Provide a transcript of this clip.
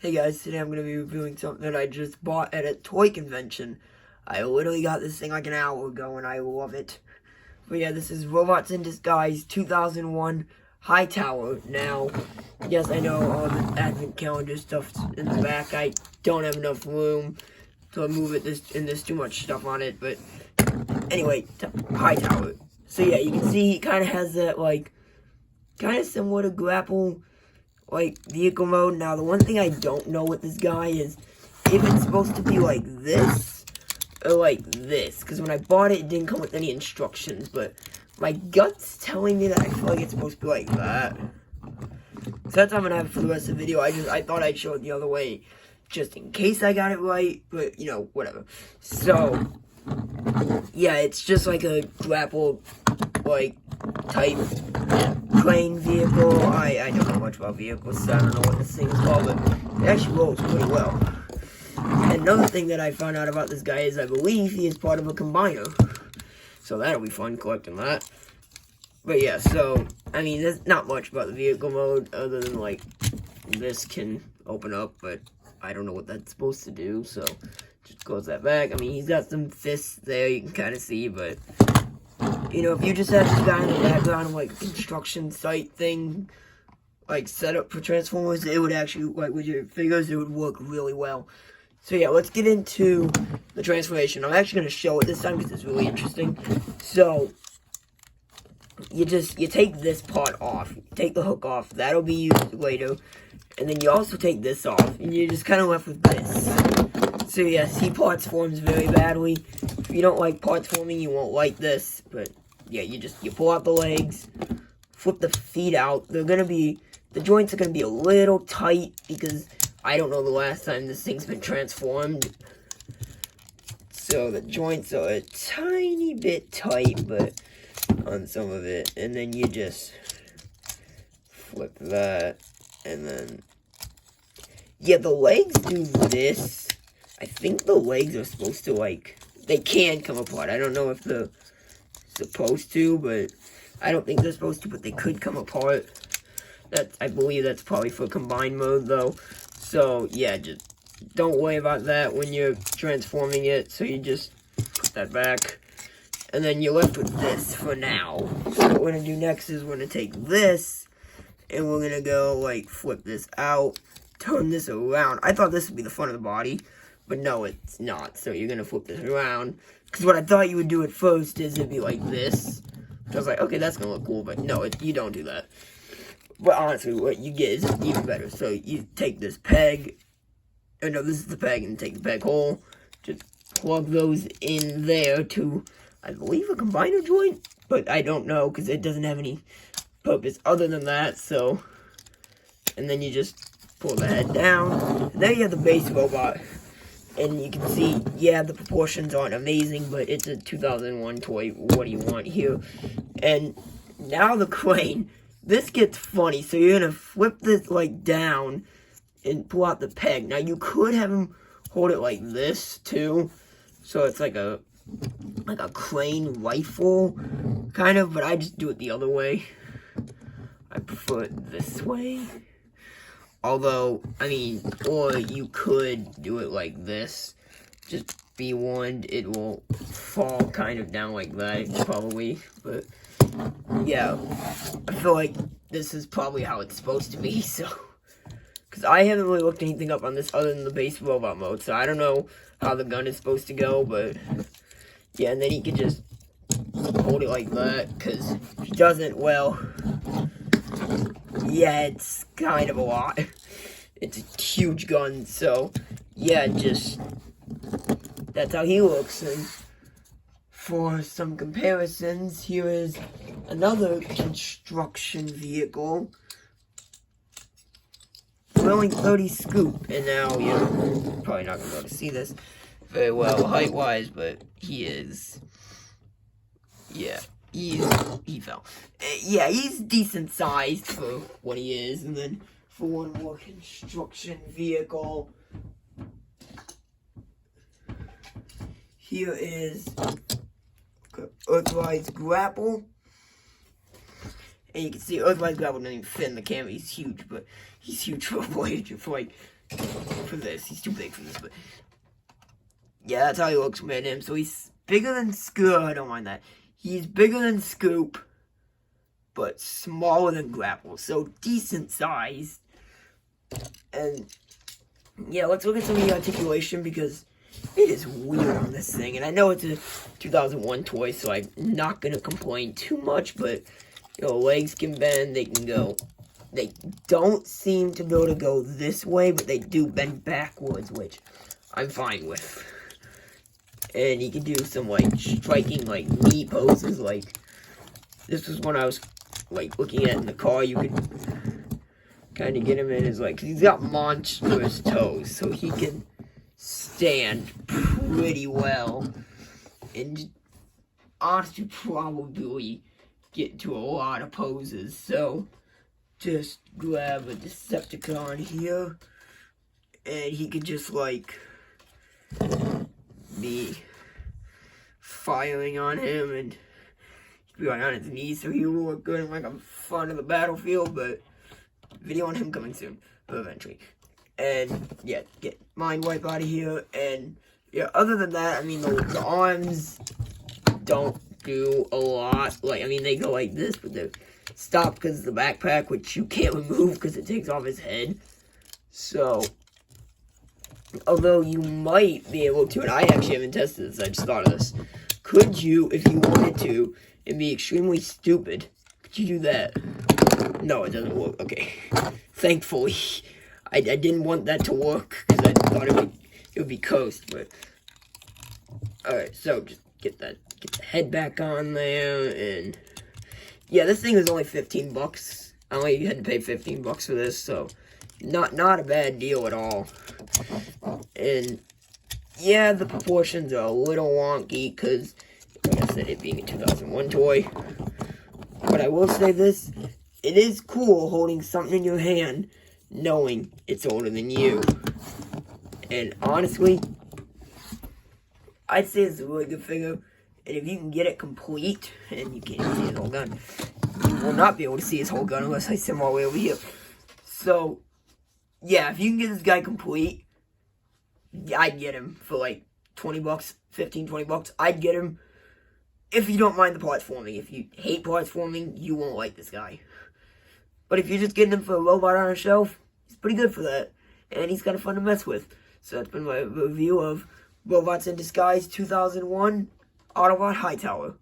Hey guys, today I'm going to be reviewing something that I just bought at a toy convention. I literally got this thing like an hour ago and I love it. But yeah, this is Robots in Disguise 2001 Hightower. Now, yes, I know all the advent calendar stuff's in the back. I don't have enough room to move it and there's too much stuff on it. But anyway, Hightower. So yeah, you can see he kind of has that like, kind of similar to Grapple vehicle mode. Now, the one thing I don't know with this guy is if it's supposed to be like this or like this. Because when I bought it, it didn't come with any instructions. But my gut's telling me that I feel like it's supposed to be like that. So that's how I'm going to have it for the rest of the video. I thought I'd show it the other way just in case I got it right. But, you know, whatever. So, yeah, it's just like a grapple, type plane vehicle. I don't know much about vehicles, so I don't know what this thing is called, but it actually rolls pretty well. And another thing that I found out about this guy is I believe he is part of a combiner. So that'll be fun collecting that. But yeah, so, I mean, there's not much about the vehicle mode other than, like, this can open up, but I don't know what that's supposed to do, so just close that back. I mean, he's got some fists there, you can kind of see, but you know, if you just had this guy in the background, like, construction site thing, like, set up for Transformers, it would actually, like, with your figures, it would work really well. So, yeah, let's get into the transformation. I'm actually going to show it this time because it's really interesting. So, you take this part off. You take the hook off. That'll be used later. And then you also take this off. And you're just kind of left with this. So, yeah, see, parts forms very badly. If you don't like parts forming, you won't like this. But yeah, you pull out the legs, flip the feet out. The joints are gonna be a little tight because I don't know the last time this thing's been transformed. So the joints are a tiny bit tight, but on some of it. And then you just flip that, and then yeah, the legs do this. I think the legs are supposed to they can come apart. I don't know if they're supposed to, but I don't think they're supposed to, but they could come apart. I believe that's probably for combined mode, though. So, yeah, just don't worry about that when you're transforming it. So you just put that back. And then you're left with this for now. So what we're going to do next is we're going to take this, and we're going to go, flip this out, turn this around. I thought this would be the front of the body, but no, it's not. So you're going to flip this around. Because what I thought you would do at first is it'd be like this. I was like, okay, that's going to look cool, but no, you don't do that. But honestly, what you get is even better. So you take this peg, or no, this is the peg, and take the peg hole. Just plug those in there to, I believe, a combiner joint. But I don't know, because it doesn't have any purpose other than that, so. And then you just pull the head down. And then you have the base robot. And you can see, yeah, the proportions aren't amazing, but it's a 2001 toy. What do you want here? And now the crane. This gets funny. So you're going to flip this, down and pull out the peg. Now, you could have him hold it like this, too. So it's like a crane rifle, kind of. But I just do it the other way. I prefer it this way. Although, I mean, or you could do it like this. Just be warned, it will fall kind of down like that, probably. But, yeah, I feel like this is probably how it's supposed to be, so. Because I haven't really looked anything up on this other than the base robot mode, so I don't know how the gun is supposed to go, but. Yeah, and then he can just hold it like that, because if he doesn't, well. Yeah, it's kind of a lot. It's a huge gun, so, yeah, that's how he looks. And for some comparisons, here is another construction vehicle. Throwing 30 scoop, and now, you're probably not going to be able to see this very well height-wise, but he is, yeah. He fell. Yeah, he's decent sized for what he is. And then for one more construction vehicle, here is Earthrise Grapple. And you can see Earthrise Gravel doesn't even fit in the camera. He's huge, but he's huge for a Voyager, for this. He's too big for this, but yeah, that's how he looks compared to him. So he's bigger than Scoop. I don't mind that. He's bigger than Scoop, but smaller than Grapple. So decent size. And yeah, let's look at some of the articulation because it is weird on this thing. And I know it's a 2001 toy, so I'm not going to complain too much, but you know, legs can bend, they can go. They don't seem to be able to go this way, but they do bend backwards, which I'm fine with. And he can do some, like, striking, like, knee poses, like, this was when I was, like, looking at in the car, you could kind of get him in his, like, because he's got monstrous toes, so he can stand pretty well, and honestly, probably get to a lot of poses, so just grab a Decepticon here, and he could just, like, be firing on him and be on his knees, so he will look good in like a front of the battlefield. But video on him coming soon, eventually. And yeah, get Mind Wipe out of here. And yeah, other than that, I mean the arms don't do a lot. Like, I mean, they go like this, but they're stopped because of the backpack, which you can't remove because it takes off his head. So although you might be able to, and I actually haven't tested this, I just thought of this. Could you, if you wanted to, and be extremely stupid, could you do that? No, it doesn't work. Okay. Thankfully. I didn't want that to work, because I thought it would be coast, but alright, so just get the head back on there, and yeah, this thing was only 15 bucks. I only had to pay 15 bucks for this, so not a bad deal at all. And yeah, the proportions are a little wonky because, like I said, it being a 2001 toy. But I will say this, it is cool holding something in your hand knowing it's older than you. And honestly, I'd say it's a really good figure. And if you can get it complete, and you can't see his whole gun, you will not be able to see his whole gun unless I send him all the way over here. So yeah, if you can get this guy complete, I'd get him for like 20 bucks, 15, 20 bucks. I'd get him if you don't mind the parts forming. If you hate parts forming, you won't like this guy. But if you're just getting him for a robot on a shelf, he's pretty good for that. And he's kind of fun to mess with. So that's been my review of Robots in Disguise 2001 Autobot Hightower.